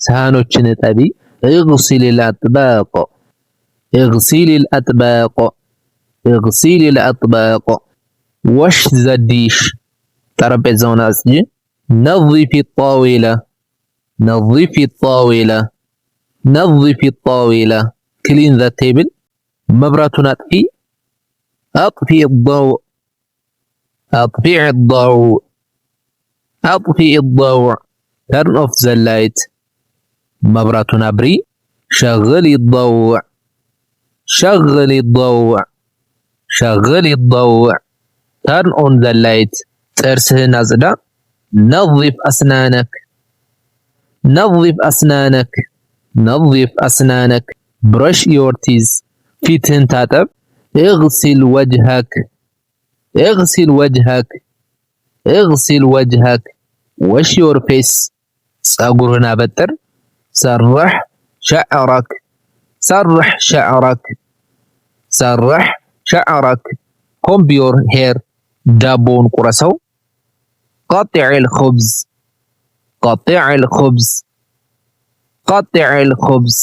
ሳህኖችን እጠቢ። اغسل الأطباق اغسل الأطباق اغسل الأطباق wash the dish ጠረጴዛውን አጽጂ። نظف الطاولة نظف الطاولة نظف الطاولة clean the table መብራቱን አጥፊ። أطفئ الضوء أطفئ الضوء أطفئ الضوء turn off the light መብራቱን አብሪ። شغل الضوء شغل الضوء شغل الضوء turn on the light ጥርስህን አጽዳ። نظف أسنانك نظف أسنانك نظف أسنانك brush your teeth ፊትህን ታጠብ። اغسل وجهك اغسل وجهك اغسل وجهك wash your face ፀጉርህን አበጥር። سرح شعرك سرح شعرك سرح شعرك comb your hair ዳቦውን ቁረሰው። قطع الخبز قطع الخبز قطع الخبز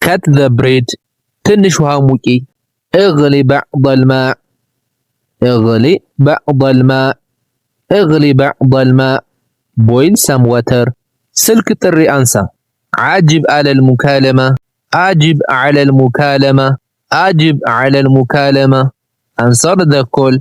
cut the bread ትንሽ ውሃ ሙቂ። اغلي بعض الماء اغلي بعض الماء اغلي بعض الماء boil some water ስልክ ጥሪ አንሳ። عاجب على المكالمة عاجب على المكالمة عاجب على المكالمة answer the call